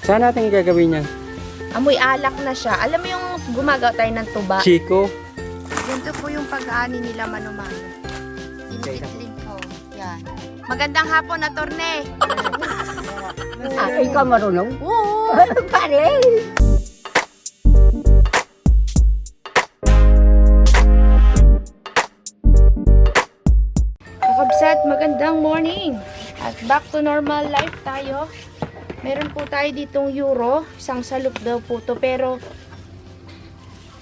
Saan natin gagawin yan? Amoy alak na siya. Alam mo yung gumagawa tayo ng tuba? Chico? Ganito po yung pag-aani nila mano-mano. Initling po. Yan. Magandang hapon, Atorne. Ikaw marunong? Oo. Pare! Kakabsat, magandang morning. At back to normal life tayo. Meron po tayo ditong euro. Isang salop daw po to. Pero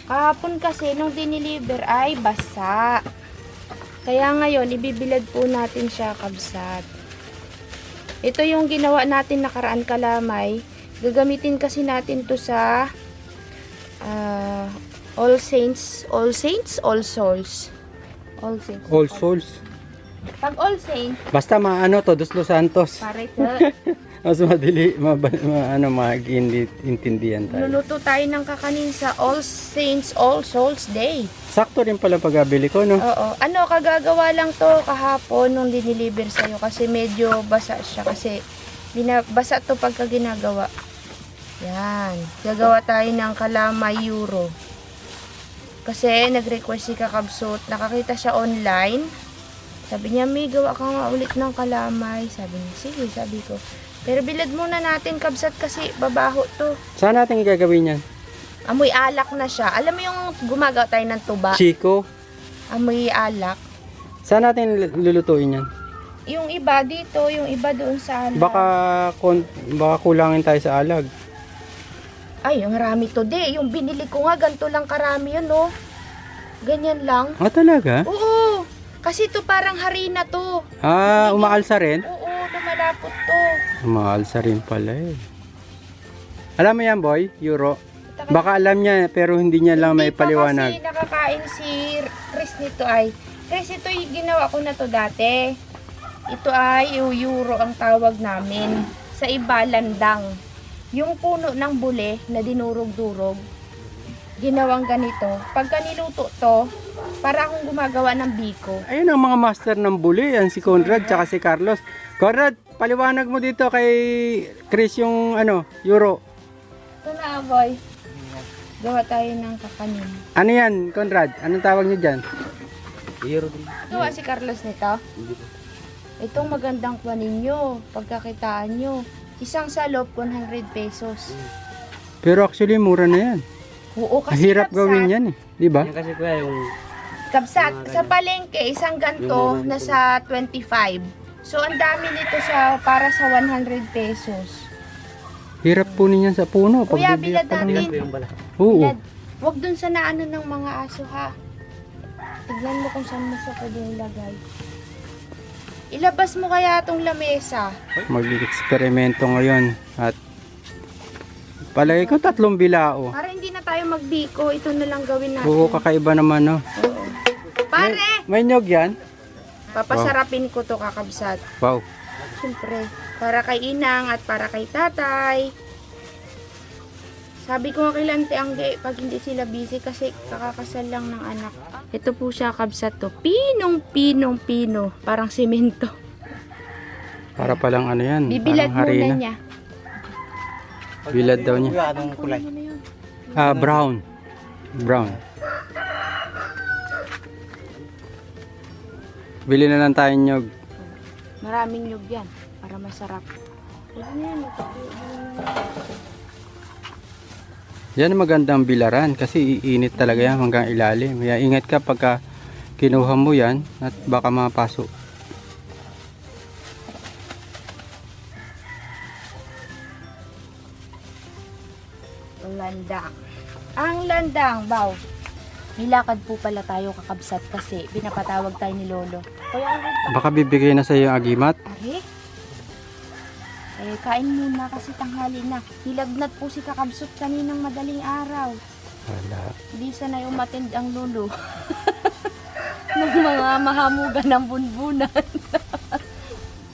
kahapon kasi nung diniliver ay basa. Kaya ngayon, ibibilad po natin siya, kabsat. Ito yung ginawa natin nakaraan kalamay. Gagamitin kasi natin to sa All Saints, All Souls. All Saints. All Souls. Pag All Saints, Basta maano to, Dos Los Santos. pare to. Mas madali, mag-intindihan tayo. Luluto tayo ng kakanin sa All Saints, All Souls Day. Sakto rin pala pag-abili ko, no? Oo. Ano, kagagawa lang to kahapon nung diniliver sa'yo kasi medyo basa siya kasi basa to pagka ginagawa. Yan. Gagawa tayo ng kalamay euro. Kasi nag-request si Kakabsot. Nakakita siya online. Sabi niya, may gawa ka nga ulit ng kalamay. Sabi niya, sige, sabi ko. Pero bilad muna natin, Kabsat, kasi babaho to. Saan natin gagawin yan? Amoy alak na siya. Alam mo yung gumagawa tayo ng tuba? Chico? Amoy alak. Saan natin lulutuin yan? Yung iba dito, yung iba doon sa alak. Baka kulangin tayo sa alag. Ay, ang rami to, de. Yung binili ko nga, ganito lang karami yun, no? Ganyan lang. Ah, talaga? Oo. Kasi to parang harina to. Ah, umaalsa rin? Oo, lumalapot to. Umaalsa rin pala eh. Alam mo yan, boy? Euro? Baka alam niya pero hindi niya lang may paliwanag. Hindi pa kasi nakakain si Chris nito ay. Chris, ito yung ginawa ko na to dati. Ito ay euro ang tawag namin. Sa iba, landang. Yung puno ng bule na dinurog-durog, ginawang ganito. Pagka niluto to, para akong gumagawa ng biko. Ayun ang mga master ng buli. Yan si Conrad tsaka si Carlos. Conrad, paliwanag mo dito kay Chris yung euro. Ito na, boy. Gawa tayo ng kakanin. Ano yan, Conrad? Anong tawag niyo dyan? Euro din. Gawa si Carlos nito. Itong magandang kuwanin nyo, pagkakitaan nyo. Isang salop, 100 pesos. Pero actually, mura na yan. Oo, kasi Mahirap kabsat, gawin yan eh. Di ba? Yan kasi kuya yung kabsat, sa palengke, isang ganto nasa 25. So, ang dami nito para sa 100 pesos. Hirap punin yan sa puno. Kuya, bibiyak bilad pa lang yan. natin. yung bala. Oo. Bilad. Huwag dun sa naano ng mga aso, ha? Tignan mo kung saan mo siya pwedeng ilagay. Ilabas mo kaya itong lamesa. Mag-eksperimento ngayon. At palagay ko 3 bilao. Para hindi na tayo magbiko, ito na lang gawin natin. Oo, kakaiba naman, no? Oo. Pare! May nyog yan? Papasarapin ko to, kakabsat. Wow. Siyempre, para kay Inang at para kay Tatay. Sabi ko nga kay Lante Angge, pag hindi sila busy kasi kakakasal lang ng anak. Ito po siya, kabsat to. Pinong-pino. Parang semento. Para palang ano yan. Bibilad parang harina. muna niya. Bilad daw niya. Kuya, anong kulay? Ano yun? Ah, brown. Brown. Bili na lang tayo nyog. Maraming nyug yan. Para masarap. Pwede na yan. Yan ang magandang bilaran kasi iinit talaga yan hanggang ilalim. Kaya ingat ka pagka kinuha mo yan at baka mapaso. Landang. Ang landang, baw. Nilakad po pala tayo, kakabsat, kasi pinapatawag tayo ni Lolo. Kaya Baka bibigay na sa iyo ang agimat. Are? Kain muna kasi tanghali na. Nilagnat po si Kakabsot kaninang madaling araw. Wala. Hindi sanay umatend ang lolo. ng mga mahamugan ng bunbunan.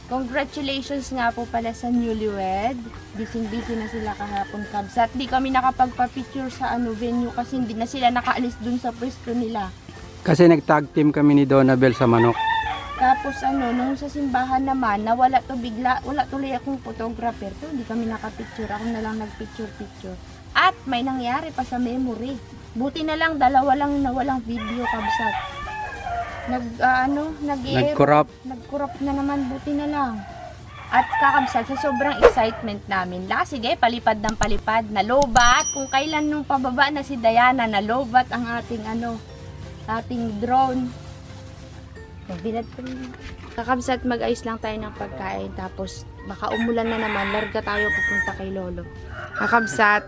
Congratulations nga po pala sa newlywed. Busy na sila kahapon, Kabs. At di kami nakapagpa-picture sa venue kasi hindi na sila nakaalis dun sa pwesto nila. Kasi nag-tag team kami ni Donabel sa manok. Tapos nung sa simbahan naman, nawala to bigla, wala tuloy akong photographer. So, hindi kami nakapicture. Ako na lang nagpicture-picture. At may nangyari pa sa memory. Buti na lang, dalawa lang na walang video, kabsat. Nag-corrupt. Nag-corrupt na naman, buti na lang. At kakabsat, sa sobrang excitement namin, sige, palipad ng palipad, nalobat. Kung kailan nung pababa na si Diana, nalobat ang ating drone. Magbilat ko rin. Kakabsat, mag-ayos lang tayo ng pagkain. Tapos, baka umulan na naman, larga tayo pupunta kay Lolo. Kakabsat,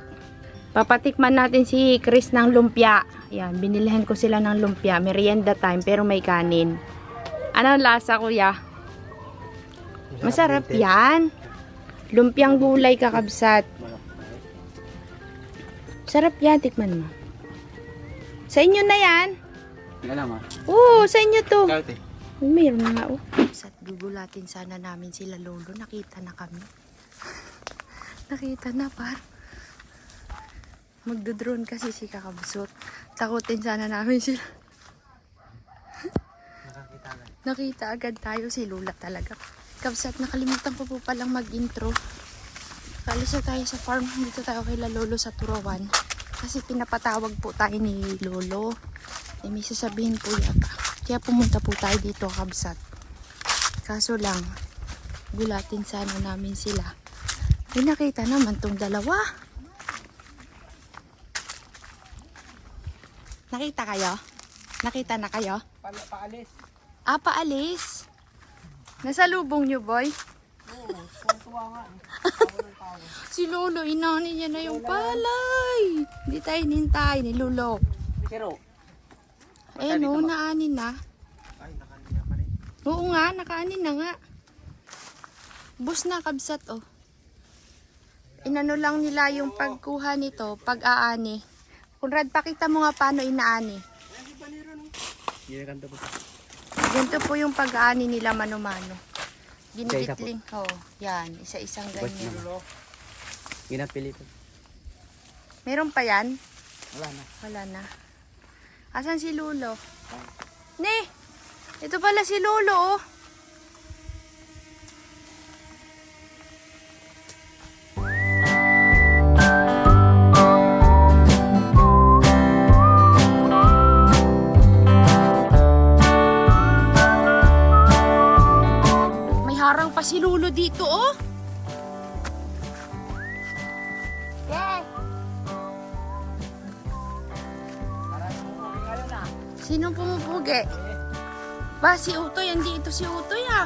papatikman natin si Chris ng lumpia. Yan, binilihan ko sila ng lumpia. Merienda time, pero may kanin. Ano lasa, kuya? Masarap yan. Lumpiang gulay, kakabsat. Sarap yan, tikman mo. Sa inyo na yan. Oo, sa inyo to. Mayroon na nga, oh. At gugulatin sana namin sila Lolo. Nakita na kami. Nakita na, par. Magdodrone kasi si Kakabsot. Takutin sana namin sila. Nakita agad tayo si Lula talaga. Kabsat, nakalimutan ko po palang mag-intro. Kalisa tayo sa farm. Dito tayo kay Lolo sa Turawan. Kasi pinapatawag po tayo ni Lolo. May sasabihin po yata. Kaya pumunta po tayo dito, kabsat. Kaso lang, gulatin sana namin sila. May nakita naman tong dalawa. Nakita kayo? Nakita na kayo? Paalis. Ah, paalis. Nasa lubong nyo, boy? Oo, tuwa nga. Si Lolo, inani niya na yung palay. Hindi tayo nintay ni Lolo. Pero, Ayan o, naanin na. ay, nakaniya pa rin. Oo nga, nakaanin na nga. Bus na, kabsat oh. Inano lang nila yung pagkuha nito, pag-aani. Kunrad, pakita mo nga paano inaani. Ganito po yung pag-aani nila mano-mano. Ginigitling. Oh, yan, isa-isang ganyan. Ginapili ko. Meron pa yan? Wala na. Wala na. Asan si Lolo? Ne! Ito pala si Lolo, oh. May harang pa si Lolo dito, oh. Yes! Sinong pumupugi? Ba, si Utoy. Hindi ito si Utoy, ah.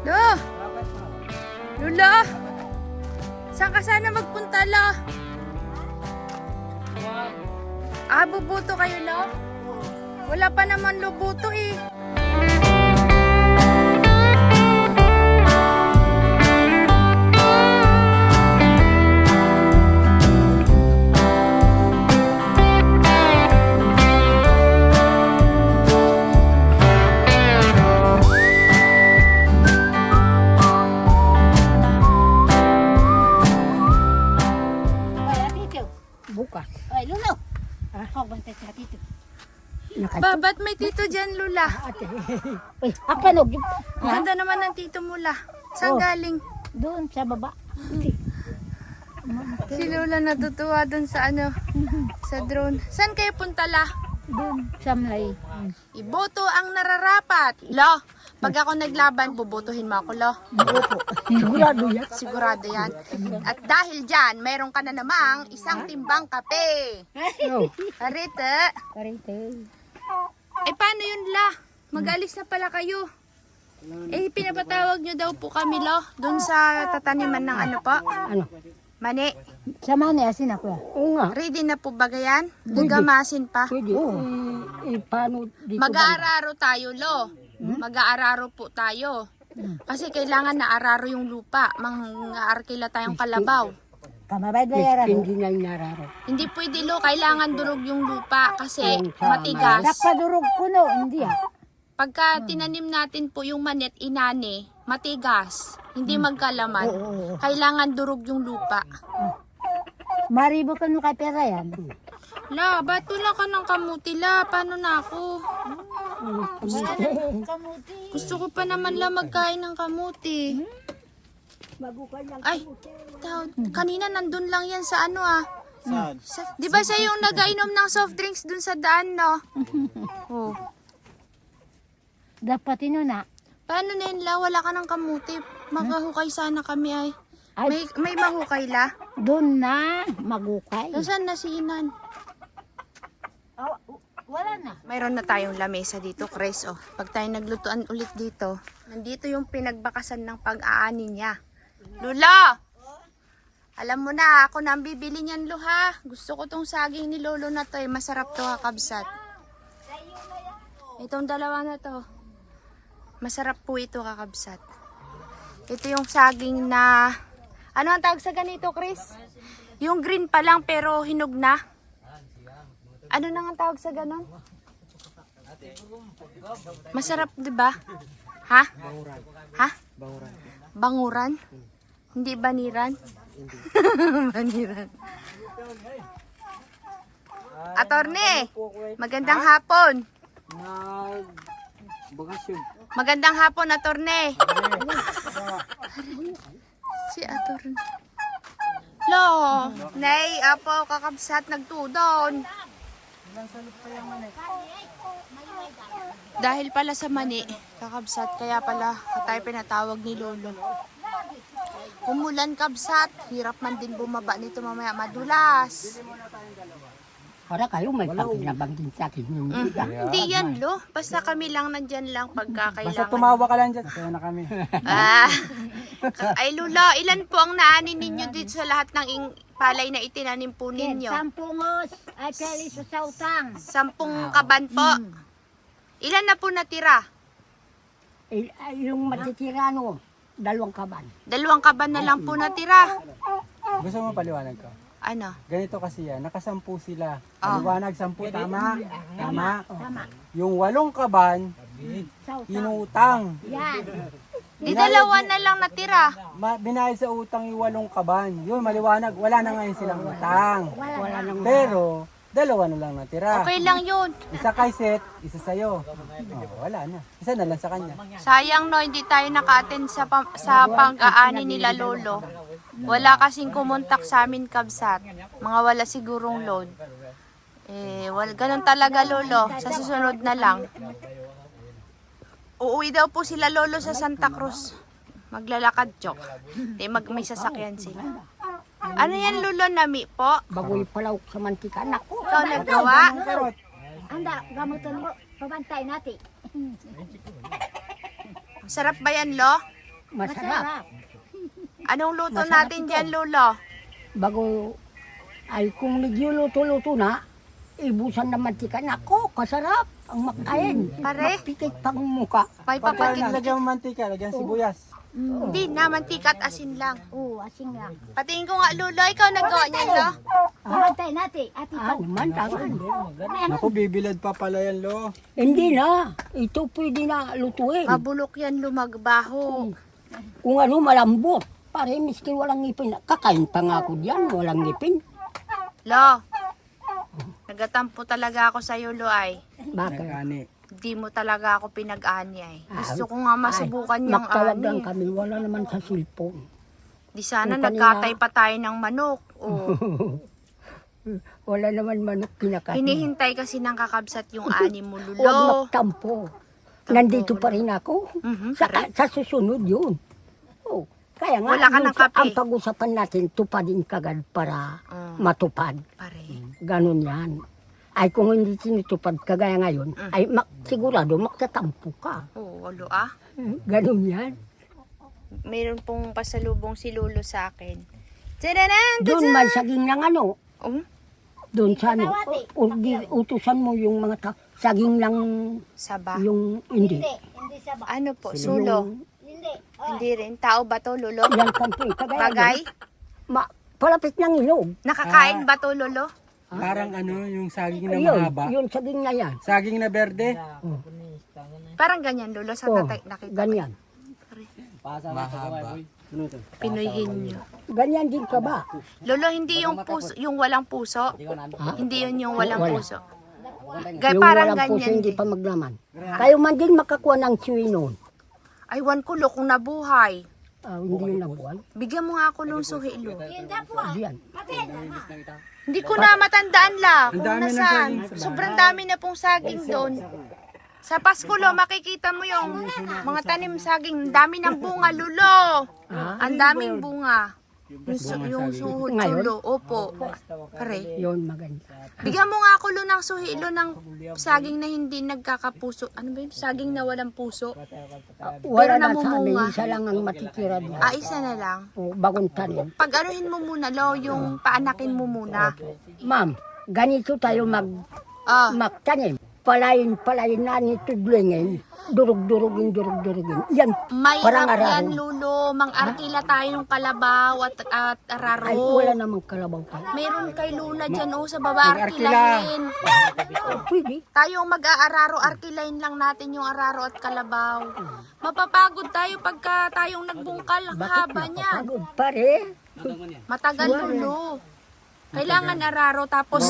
Lo! Lula! Saan ka sana magpunta, Lo? Ah, bubuto kayo, Lo? Wala pa naman lubuto, eh. Bukas. Ay, Lolo. Ako bantay sa tito. Babat may tito dyan, Lula. Ate. Uy, apa no? Ang ganda naman ng tito mula. Saan Oh. galing? Doon sa baba. Si Lula natutuwa doon sa sa drone. Saan kayo punta, La? Doon sa may. Iboto ang nararapat. Lo, pag ako naglaban, bubotohin mo ako, Lo. Opo. Sigurado yan. Sigurado yan. At dahil dyan, meron ka na namang isang timbang kape. Oh. Arite. Karite. Eh, paano yun, La? Mag-alis na pala kayo. Eh, pinapatawag nyo daw po kami, Lo. Doon sa tataniman ng ano po? Ano? Mani. Sama na yasin ako. Oo nga. Ready na po ba gayan? Gagamasin pa. Pwede. Oo. Paano dito ba? Mag-aararo tayo, Lo. Mag-aararo po tayo. Kasi kailangan na araro yung lupa. Mang-aarkila tayong kalabaw. Kamabay ba yaran? Hindi na inararo. Hindi pwede, Lo. Kailangan durog yung lupa kasi matigas. Napadurog ko no. Hindi ah. Pagka tinanim natin po yung manet inani, matigas. Hindi magkalaman. Kailangan durog yung lupa. Maribo ka nung kay pera yan. La, ba't wala ka ng kamuti, la? Paano na ako? Gusto ko pa naman la magkain ng kamuti. Ay, kanina nandun lang yan sa ano ah. Saan? Di ba siya yung nagainom ng soft drinks dun sa daan, no? Oh. Dapat ino na. Paano na yun, la? Wala ka ng kamuti. Makahukay sana kami ay. Ay. May mahukay, la? Doon na. Magukay. Nasaan na si Inan? Wala na. Mayroon na tayong lamesa dito, Chris. Oh, pag tayo naglutuan ulit dito, nandito yung pinagbakasan ng pag-aani niya. Lula! Alam mo na, ako na ang bibili niyan, Lo, ha? Gusto ko tong saging ni Lolo na to, eh. Masarap to, ha, kabsat. Itong dalawa na to. Masarap po ito, kakabsat. Ito yung saging na... Ano ang tawag sa ganito, Chris? Yung green pa lang pero hinog na. Ano nang ang tawag sa ganon? Masarap, di ba? Ha? Ha? Banguran. Hindi baniran? Baniran. Atorne, magandang hapon. Bakasyon. Magandang hapon, Atorne. Si Atorne. Lo, nay, apo, kakabsat, nagtudon. Dahil pala sa mani, kakabsat, kaya pala tayo pinatawag ni Lolo. Umulan, kabsat, hirap man din bumaba nito mamaya, madulas. Para kayo may pagkinabanggin sa akin yung Hindi yan, Lo. Basta kami lang nandyan lang pagkakailangan. Basta tumawa ka lang dyan. Kaya na kami. Ah, ay Lula, ilan po ang naanin ninyo dito sa lahat ng palay na itinanim po ninyo? 10 ngos ay peli sa utang. 10 kaban po. Ilan na po natira? Yung matitira no, 2 kaban. 2 kaban na lang po natira. Gusto mo paliwanag ko? Ano? Ganito kasi yan. Nakasampu sila. Oh. Paliwanag, 10. Tama. Tama. Tama. Yung 8 kaban, Sa utang. inutang. Yan. Di 2 na lang natira. Binayad sa utang yung 8 kaban. Yun, maliwanag. Wala na ngayon silang utang. Wala nang Pero, 2 na lang natira. Okay lang yun. Isa kay Seth, isa sa'yo. Oh, wala na. Isa na lang sa kanya. Sayang no, hindi tayo naka-attend sa pag-aani nila Lolo. Wala kasing kumontak sa amin, kabsat. Mga wala sigurong load. Ganun talaga, Lolo. Sa susunod na lang. Uuwi daw po sila, Lolo, sa Santa Cruz. Maglalakad, joke. May sasakyan sila. Ano yan, Lolo, nami po? bagoy palaw sa mantika. Naku, Ikaw naggawa? anda, gamutan mo. Pabantay natin. Sarap ba yan, Lo? Masarap. Anong luto Masarap natin ito. dyan, Lolo? Bago ay kung nagluluto-luto na, ibusan ng mantika. Naku, kasarap ang makain. Pare? Pikit pang muka. May Pagka papakit. lagyan mo mantika, lagyan sibuyas. Hindi na, mantika at asin lang. Oo, asing lang. Patingin ko nga, Lolo. Ikaw naggawa niyan, Lo? Pabantay natin. Ati pa. Mantangan. Naku, bibilad pa pala yan, Lo. Hindi na. Ito pwede na lutuin. Mabulok yan, lumagbaho. Kung ano, malambot. Pare, miskin walang ngipin. Kakain pa nga ako diyan, walang ngipin. Lo, nagatampo talaga ako sa'yo, Lo, ay. Bakit? Nagani. Di mo talaga ako pinag-ani, ay. Gusto ko nga masubukan yung Magtawag lang ani. kami, wala naman sa cellphone. Di sana Yung kanina- nagkatay pa tayo ng manok. Oh. Wala naman manok kinakain. Hinihintay kasi ng kakabsat yung ani mo, Huwag Lulo. magtampo. Nandito pa rin ako. Mhm, Sa, pare. sa susunod yun. Oh, kaya nga, Wala ka ng kape. ang pag-usapan natin, tupadin kagad para Oh, matupad. pare. Ganon yan. Ay kung hindi sinutupad kagaya ngayon, ay sigurado magtatampo ka. Oo, Lo, ah. Ganon yan. Mayroon pong pasalubong si Lolo sa akin. Tadadaan! Doon man saging ng ano, Oh, doon sa ano, utusan mo yung mga saging lang saba. yung hindi. Ano po, sulo? Hindi rin. Tao ba to, Lolo? Yan kampo, kagaya Bagay? palapit ng ilog. Nakakain ba to, Lolo? Parang ano, yung saging na Ayun, mahaba. yung saging na yan. Saging na berde. Parang ganyan, Lolo. Sa Oh, nakita ko. ganyan. Mahaba. Pinoy Henyo. Ganyan din ka ba? Lolo, hindi yung puso, yung walang puso. Hindi yun yung walang Wala. puso. Yung Parang walang puso ganyan hindi din. pa maglaman. Kayo man din makakuha ng chewy noon. Aywan ko lo kung nabuhay. Hindi yun nabuhay. Bigyan mo nga ako ng suhi lo. Diyan. Hindi ko na matandaan la Ang kung dami ng nasaan. saging sa bahay. Sobrang dami na pong saging doon. Sa Pasko lo, makikita mo yung mga tanim saging. Ang dami ng bunga, lulo. Ang daming bunga. Yung suhod Ngayon? tulo. Opo. Pare. Yun maganda. Bigyan mo nga ako lo ng suhi lo ng saging na hindi nagkakapuso. Ano ba yun? Saging na walang puso. Wala na sa amin, namumunga. isa lang ang matitira diyan. Isa na lang. O, bagong tanim. Pag anuhin mo muna lo, yung paanakin mo muna. Ma'am, ganito tayo Ah. magtanim. Palayin natin tudlingin. Durug-durugin. Yan, parang Mahirap araro. yan, Lulo. Mang-arkila tayo ng kalabaw at araro. Ay, wala namang kalabaw tayo. Mayroon kay Luna dyan, sa baba, arkilahin. Pwede. Tayo mag-aararo, arkilahin lang natin yung araro at kalabaw. Mapapagod tayo pagka tayong nagbungkal. Ang Bakit haba niyan. napapagod? Pare, Matagal, Lulo. Kailangan araro, tapos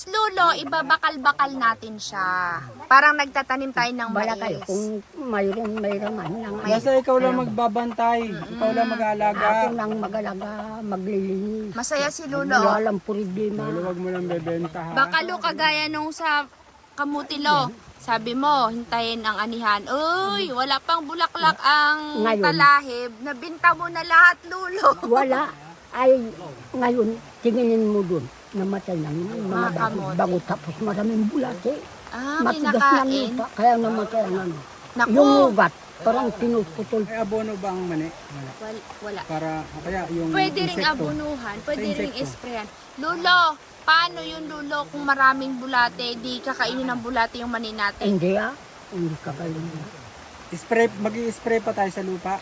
Lulo, ibabakal-bakal natin siya. Parang nagtatanim tayo ng bala kayo mais. kung mayroon man lang. Basta ikaw lang magbabantay. Ikaw lang mag-aalaga. Ako lang mag-alaga, maglilinis. Masaya si Lulo. Walang problema. Huwag mo lang bebenta ha. Baka lo kagaya nung sa Kamutilo. Sabi mo, hintayin ang anihan. Uy, wala pang bulaklak ang Ngayon. talahib. Nabinta mo na lahat, Lulo. Wala. Ay, ngayon, tinginin mo dun. Namatay na yung mga kamote. bago tapos maraming bulate. May Matigas na nakain. lupa, kaya namatay ang ano. Naku. Yung ugat, parang pinuputol. May abono ba ang mani? Wala. Wala. Para, kaya yung Pwede ring insekto. abunuhan, pwede Sa ring insekto. isprayan. Lulo, paano yung Lulo kung maraming bulate, di kakainin ng bulate yung mani natin? Hindi hindi ka galing. Spray, mag-i-spray pa tayo sa lupa.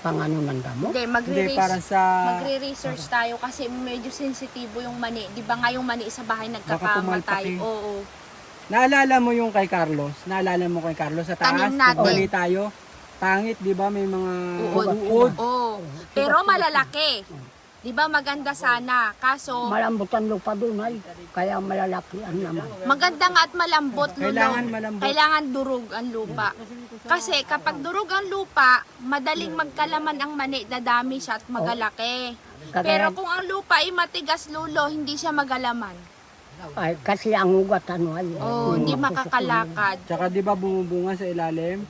Pangano ng damo. Hindi, Hindi, para sa... magre-research tayo kasi medyo sensitibo yung mani. Di ba nga yung mani sa bahay pumalpak nagkakamatay? eh. Oo. Naalala mo yung kay Carlos? Naalala mo kay Carlos sa taas? Tanim natin. Nagbali tayo. Pangit, di ba? May mga Uod. uod. Oo. Pero malalaki. Di ba maganda sana? Kaso, Malambot ang lupa doon ay, kaya malalaki ang naman. maganda nga at malambot, Lulo. Kailangan malambot. Kailangan durog ang lupa. Kasi kapag durog ang lupa, madaling magkalaman ang mani, dadami siya at magalaki. Pero kung ang lupa ay matigas, Lulo, hindi siya magalaman. Ay, kasi ang ugat ano ay. Hindi makakalakad. Tsaka di ba bumubunga sa ilalim?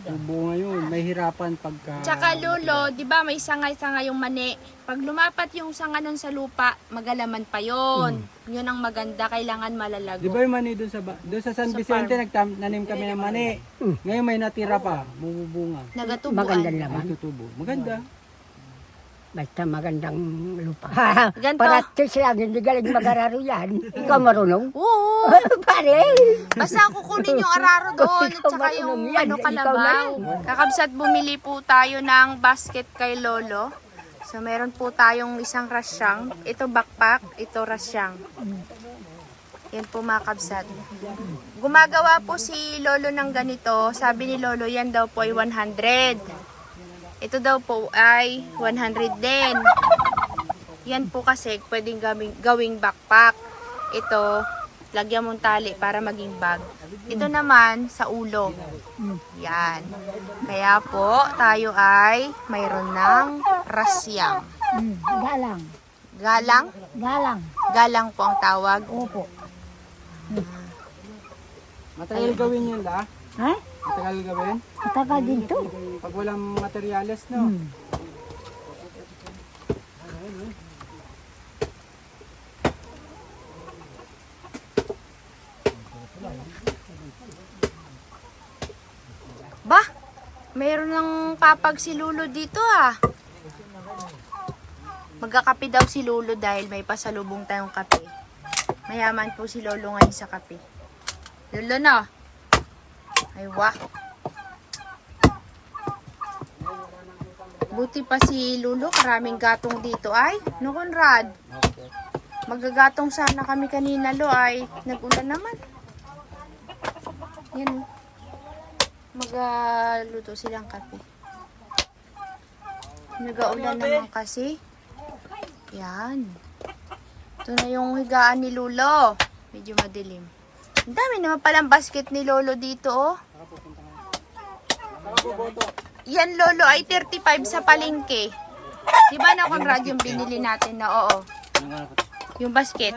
Bubunga yun. May hirapan pagka... Tsaka Lulo, di ba may sangay-sangay yung mani. Pag lumapat yung sanga nun sa lupa, magalaman pa yon. Yun ang maganda, kailangan malalago. Di ba yung mani doon sa San Sa Vicente, nagtanim kami ng mani. Ngayon may natira pa, bumubunga. Nagatubuan. Magandang laman. Ay tutubo. Maganda. Basta magandang lupa. Ganto. Practice lang, hindi galing mag-araro yan. Ikaw marunong? Oo. Pare! Basta kukunin yung araro doon at Ikaw saka yung marunong yan. Ikaw kalabaw. Kakabsat, bumili po tayo ng basket kay Lolo. So meron po tayong isang rasyang. Ito backpack, ito rasyang. Yan po mga kabsat. Gumagawa po si Lolo ng ganito. Sabi ni Lolo, yan daw po ay 100. Ito daw po ay 100 din. Yan po kasi pwedeng gawing backpack. Ito, lagyan mong tali para maging bag. Ito naman sa ulo. Yan. Kaya po, tayo ay mayroon ng rasyang. Galang. Galang? Galang. Galang po ang tawag. Opo. Matagal gawin yun la? Ha? Matagal gawin? Matagal din to. Pag walang materyales, no? Ba? Mayroon ng papag si Lulo dito Magkakape daw si Lulo dahil may pasalubong tayong kape. Mayaman po si Lolo ngayon sa kape. Lulo na. Ay wah. Buti pa si Lulo, karaming gatong dito ay. No, Conrad? Magagatong sana kami kanina lo ay. Nag-ulan naman. Yan. Magluto silang kape. Nagaulan naman kasi. Yan. Ito na yung higaan ni Lolo. Medyo madilim. Ang dami naman palang basket ni Lolo dito, oh. Yan, Lolo, ay 35 sa palengke. Di ba na, Conrad, yung binili natin na, oo. Yung basket.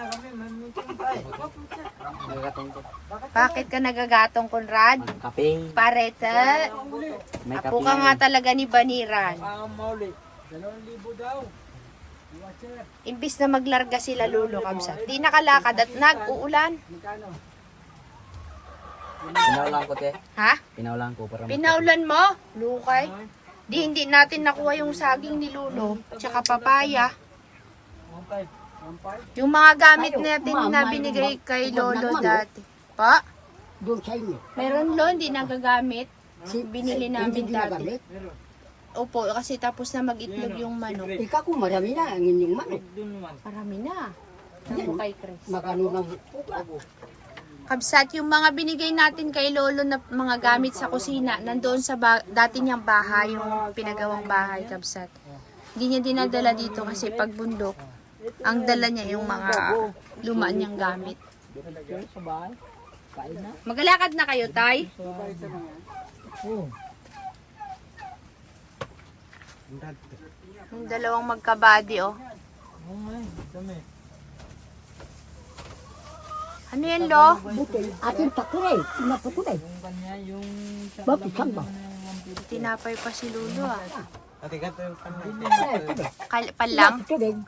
Bakit ka nagagatong, Conrad? Kape. Parete. May Apo ka nga talaga ni Baniran. Mauli. 2,000 daw. Watcher. Imbis na maglarga sila, Lolo, kamsa. Di nakalakad at nag-uulan. Magkano? Pinaulan ko, te. Ha? Pinaulan ko para Pinaulan mo? Lukay? Di hindi natin nakuha yung saging ni Lolo. Tsaka papaya. 1,500. 1,500. Yung mga gamit Tayo, natin ma'am, na may binigay kay huwag Lolo naman, dati. Pa? Doon sa inyo. Meron Lo, hindi nagagamit. Binili namin Hindi dati. ginagamit. Opo, kasi tapos na mag-itlog yung manok. Ikaw kung marami na ang inyong manok. Marami na. Ano kay Chris? Magano ng Kabsat, yung mga binigay natin kay Lolo na mga gamit sa kusina, nandoon sa dati niyang bahay, yung pinagawang bahay, Kabsat. Hindi niya dinadala dito kasi pag bundok, ang dala niya yung mga luma niyang gamit. Magalakad na kayo, Tay? Yung dalawang magkabady, oh. Ano yan, Lo? butil. Ating pakuray. Inapakuray. Bakit saan ba? Tinapay pa si Lolo, ah. Ay, tabi. Palang? Tubig.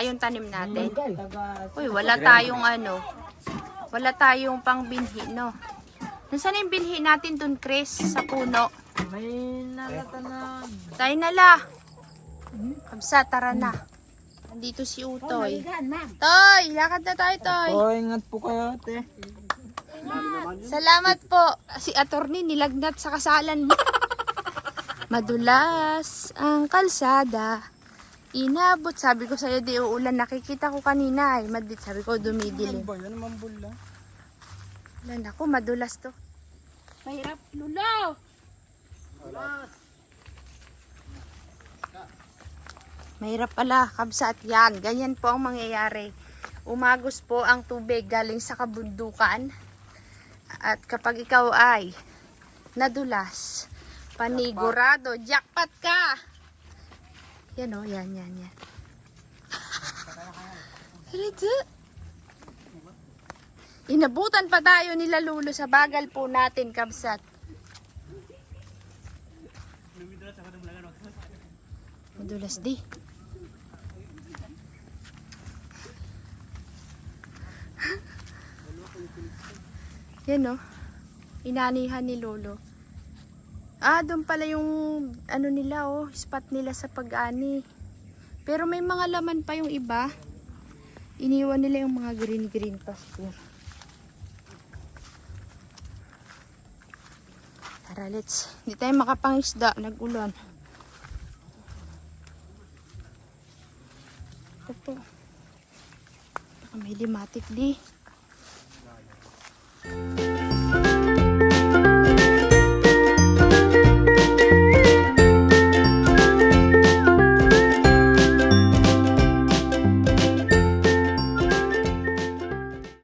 Yung tanim natin. Mangal. Uy, wala tayong ano. Wala tayong pang binhi, no? Nasaan yung binhi natin dun, Chris? Sa puno. May nalatanag. Tayo na la. Kamsa, tara na. Nandito si Utoy. Toy, lakad na tayo, Toy. Ingat po kayo, te. Salamat po. Si attorney nilagnat sa kasalan mo. Madulas ang kalsada. Inabot. Sabi ko sa'yo, di uulan. Nakikita ko kanina eh. Sabi ko, dumidilim. Ba, yan naman bula. Wala na ako, madulas to. Mahirap, Lulo! Mahirap pala, kabsat yan. Ganyan po ang mangyayari. Umagos po ang tubig galing sa kabundukan. At kapag ikaw ay nadulas, panigurado, jackpot ka! Yan o, yan. Rito. Inabutan pa tayo nila Lulo sa bagal po natin, kabsat. Madulas di. Yan o. Inanihan ni Lolo. Doon pala yung ano nila spot nila sa pag-ani. Pero may mga laman pa yung iba. Iniwan nila yung mga green pasture. Tara, let's. Hindi tayo makapangisda. Nag-ulan. Ito po. Baka may limatik di.